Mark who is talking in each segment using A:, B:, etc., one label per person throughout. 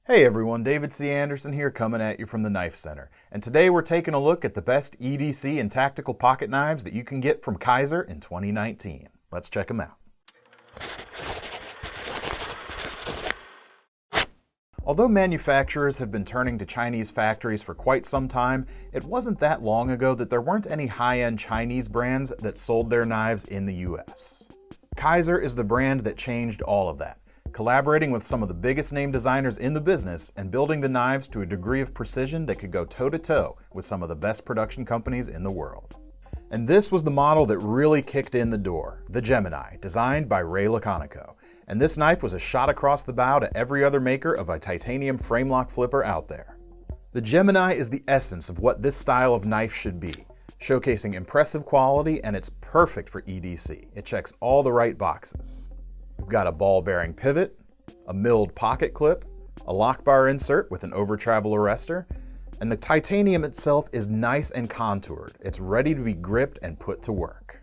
A: Hey everyone, David C. Anderson here coming at you from the Knifecenter. And today we're taking a look at the best EDC and tactical pocket knives that you can get from Kizer in 2019. Let's check them out. Although manufacturers have been turning to Chinese factories for quite some time, it wasn't that long ago that there weren't any high-end Chinese brands that sold their knives in the US. Kizer is the brand that changed all of that, collaborating with some of the biggest name designers in the business and building the knives to a degree of precision that could go toe-to-toe with some of the best production companies in the world. And this was the model that really kicked in the door, the Gemini, designed by Ray Laconico. And this knife was a shot across the bow to every other maker of a titanium frame lock flipper out there. The Gemini is the essence of what this style of knife should be, showcasing impressive quality, and it's perfect for EDC. It checks all the right boxes. We've got a ball-bearing pivot, a milled pocket clip, a lock bar insert with an over-travel arrestor, and the titanium itself is nice and contoured. It's ready to be gripped and put to work.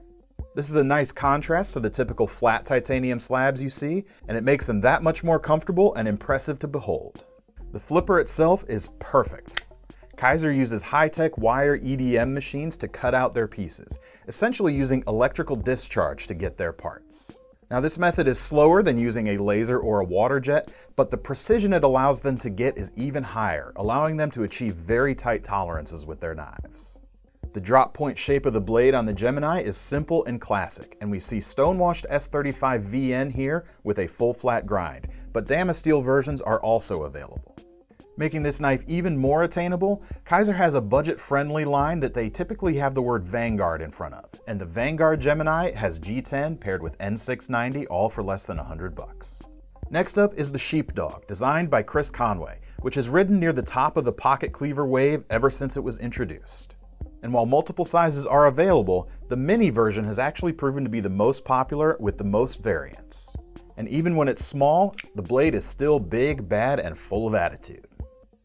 A: This is a nice contrast to the typical flat titanium slabs you see, and it makes them that much more comfortable and impressive to behold. The flipper itself is perfect. Kizer uses high-tech wire EDM machines to cut out their pieces, essentially using electrical discharge to get their parts. Now, this method is slower than using a laser or a water jet, but the precision it allows them to get is even higher, allowing them to achieve very tight tolerances with their knives. The drop point shape of the blade on the Gemini is simple and classic, and we see stonewashed S35 VN here with a full flat grind, but Damasteel versions are also available. Making this knife even more attainable, Kizer has a budget-friendly line that they typically have the word Vanguard in front of, and the Vanguard Gemini has G10 paired with N690, all for less than $100. Next up is the Sheepdog, designed by Chris Conway, which has ridden near the top of the pocket cleaver wave ever since it was introduced. And while multiple sizes are available, the mini version has actually proven to be the most popular with the most variants. And even when it's small, the blade is still big, bad, and full of attitude.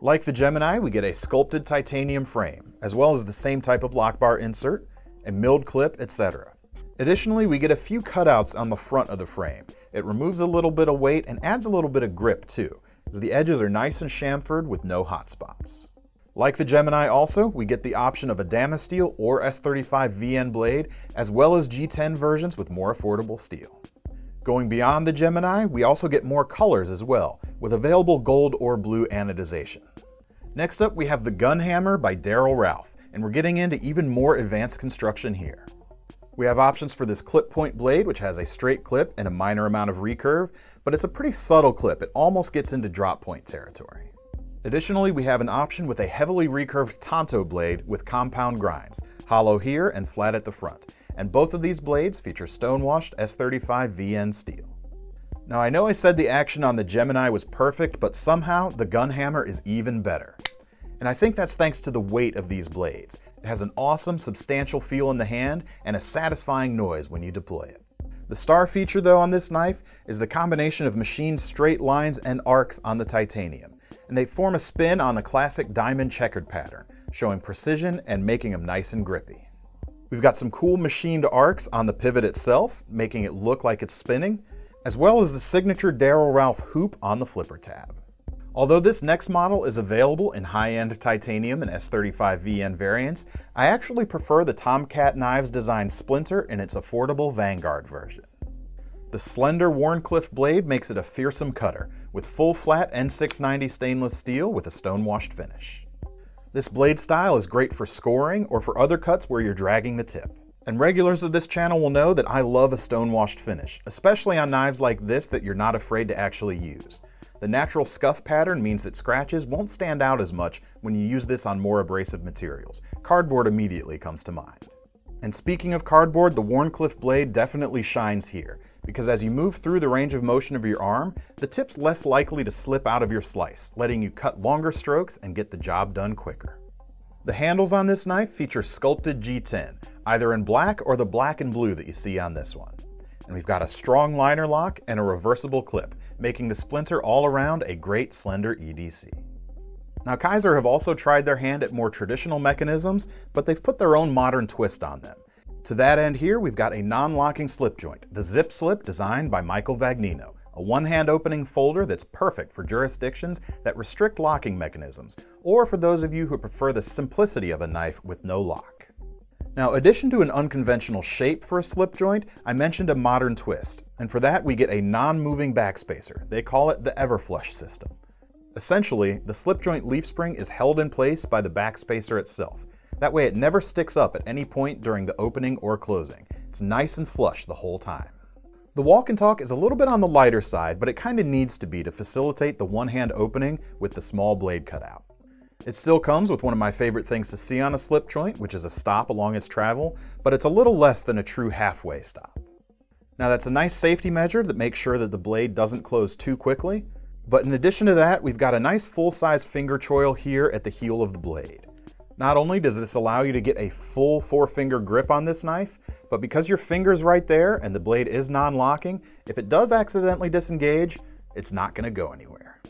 A: Like the Gemini, we get a sculpted titanium frame, as well as the same type of lock bar insert, a milled clip, etc. Additionally, we get a few cutouts on the front of the frame. It removes a little bit of weight and adds a little bit of grip too, as the edges are nice and chamfered with no hot spots. Like the Gemini also, we get the option of a Damasteel or S35 VN blade, as well as G10 versions with more affordable steel. Going beyond the Gemini, we also get more colors as well, with available gold or blue anodization. Next up, we have the Gunhammer by Daryl Ralph, and we're getting into even more advanced construction here. We have options for this clip point blade, which has a straight clip and a minor amount of recurve, but it's a pretty subtle clip. It almost gets into drop point territory. Additionally, we have an option with a heavily recurved Tonto blade with compound grinds, hollow here and flat at the front. And both of these blades feature stonewashed S35 VN steel. Now, I know I said the action on the Gemini was perfect, but somehow the Gunhammer is even better. And I think that's thanks to the weight of these blades. It has an awesome, substantial feel in the hand and a satisfying noise when you deploy it. The star feature, though, on this knife is the combination of machined straight lines and arcs on the titanium, and they form a spin on the classic diamond checkered pattern, showing precision and making them nice and grippy. We've got some cool machined arcs on the pivot itself, making it look like it's spinning, as well as the signature Daryl Ralph hoop on the flipper tab. Although this next model is available in high-end titanium and S35 VN variants, I actually prefer the Tomcat Knives designed Splinter in its affordable Vanguard version. The slender Wharncliffe blade makes it a fearsome cutter, with full flat N690 stainless steel with a stonewashed finish. This blade style is great for scoring or for other cuts where you're dragging the tip. And regulars of this channel will know that I love a stonewashed finish, especially on knives like this that you're not afraid to actually use. The natural scuff pattern means that scratches won't stand out as much when you use this on more abrasive materials. Cardboard immediately comes to mind. And speaking of cardboard, the Wharncliffe blade definitely shines here, because as you move through the range of motion of your arm, the tip's less likely to slip out of your slice, letting you cut longer strokes and get the job done quicker. The handles on this knife feature sculpted G10, either in black or the black and blue that you see on this one. And we've got a strong liner lock and a reversible clip, making the Splinter all around a great slender EDC. Now, Kizer have also tried their hand at more traditional mechanisms, but they've put their own modern twist on them. To that end here, we've got a non-locking slip joint, the Zipslip designed by Michael Vagnino, a one-hand opening folder that's perfect for jurisdictions that restrict locking mechanisms, or for those of you who prefer the simplicity of a knife with no lock. Now, in addition to an unconventional shape for a slip joint, I mentioned a modern twist, and for that we get a non-moving backspacer. They call it the Everflush system. Essentially, the slip joint leaf spring is held in place by the backspacer itself. That way it never sticks up at any point during the opening or closing. It's nice and flush the whole time. The walk and talk is a little bit on the lighter side, but it kind of needs to be to facilitate the one-hand opening with the small blade cutout. It still comes with one of my favorite things to see on a slip joint, which is a stop along its travel, but it's a little less than a true halfway stop. Now that's a nice safety measure that makes sure that the blade doesn't close too quickly, but in addition to that, we've got a nice full-size finger choil here at the heel of the blade. Not only does this allow you to get a full 4-finger grip on this knife, but because your finger's right there and the blade is non-locking, if it does accidentally disengage, it's not going to go anywhere.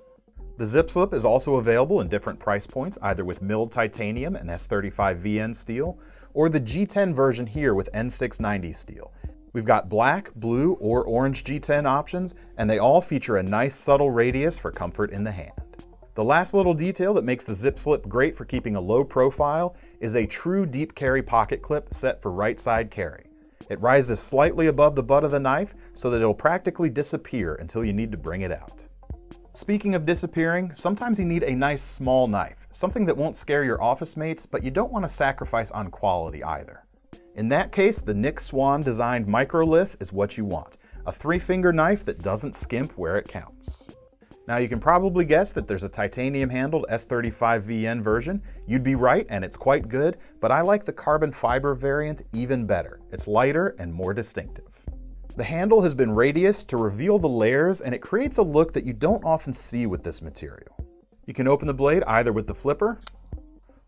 A: The Zipslip is also available in different price points, either with milled titanium and S35 VN steel, or the G10 version here with N690 steel. We've got black, blue, or orange G10 options, and they all feature a nice subtle radius for comfort in the hand. The last little detail that makes the Zipslip great for keeping a low profile is a true deep carry pocket clip set for right side carry. It rises slightly above the butt of the knife so that it'll practically disappear until you need to bring it out. Speaking of disappearing, sometimes you need a nice small knife, something that won't scare your office mates, but you don't want to sacrifice on quality either. In that case, the Nick Swan designed Microlith is what you want, a 3-finger knife that doesn't skimp where it counts. Now you can probably guess that there's a titanium handled S35 VN version. You'd be right, and it's quite good, but I like the carbon fiber variant even better. It's lighter and more distinctive. The handle has been radiused to reveal the layers, and it creates a look that you don't often see with this material. You can open the blade either with the flipper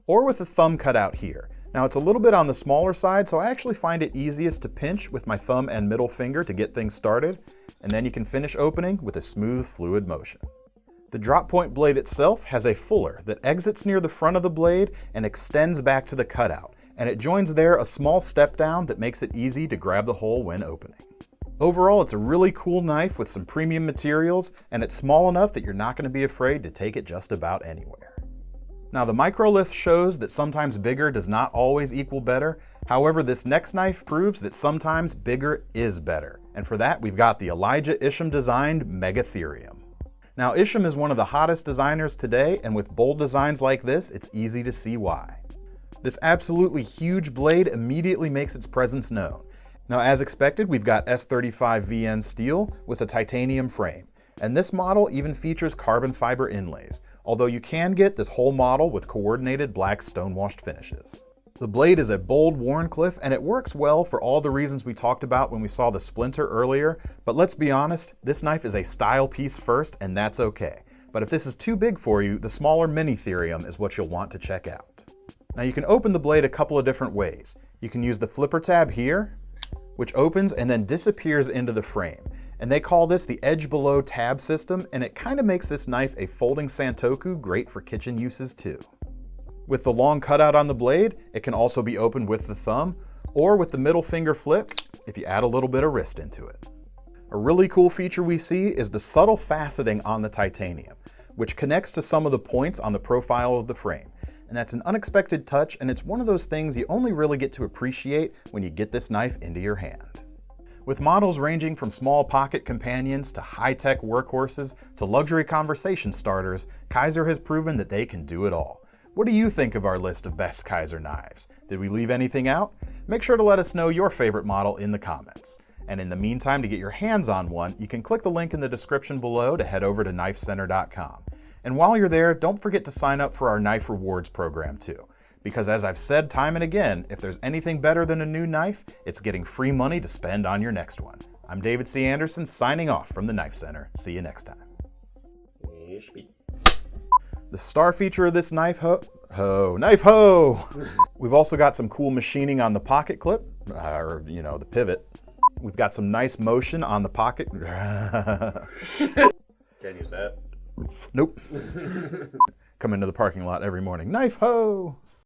A: or with the thumb cutout here. Now it's a little bit on the smaller side, so I actually find it easiest to pinch with my thumb and middle finger to get things started, and then you can finish opening with a smooth, fluid motion. The drop point blade itself has a fuller that exits near the front of the blade and extends back to the cutout, and it joins there a small step down that makes it easy to grab the hole when opening. Overall, it's a really cool knife with some premium materials, and it's small enough that you're not going to be afraid to take it just about anywhere. Now the Microlith shows that sometimes bigger does not always equal better. However, this next knife proves that sometimes bigger is better. And for that, we've got the Elijah Isham designed Megatherium. Now Isham is one of the hottest designers today, and with bold designs like this, it's easy to see why. This absolutely huge blade immediately makes its presence known. Now as expected, we've got S35 VN steel with a titanium frame. And this model even features carbon fiber inlays, although you can get this whole model with coordinated black stonewashed finishes. The blade is a bold Wharncliffe, and it works well for all the reasons we talked about when we saw the Splinter earlier, but let's be honest, this knife is a style piece first, and that's okay. But if this is too big for you, the smaller Megatherium is what you'll want to check out. Now you can open the blade a couple of different ways. You can use the flipper tab here, which opens and then disappears into the frame. And they call this the edge below tab system, and it kind of makes this knife a folding Santoku great for kitchen uses too. With the long cutout on the blade, it can also be opened with the thumb, or with the middle finger flip if you add a little bit of wrist into it. A really cool feature we see is the subtle faceting on the titanium, which connects to some of the points on the profile of the frame. And that's an unexpected touch, and it's one of those things you only really get to appreciate when you get this knife into your hand. With models ranging from small pocket companions to high-tech workhorses to luxury conversation starters, Kizer has proven that they can do it all. What do you think of our list of best Kizer knives? Did we leave anything out? Make sure to let us know your favorite model in the comments. And in the meantime, to get your hands on one, you can click the link in the description below to head over to Knifecenter.com. And while you're there, don't forget to sign up for our Knife Rewards program too. Because as I've said time and again, if there's anything better than a new knife, it's getting free money to spend on your next one. I'm David C. Anderson, signing off from the Knife Center. See you next time. The star feature of this knife knife ho! We've also got some cool machining on the pocket clip, or the pivot. We've got some nice motion on the pocket.
B: Can't use that.
A: Nope. Come into the parking lot every morning. Knife ho!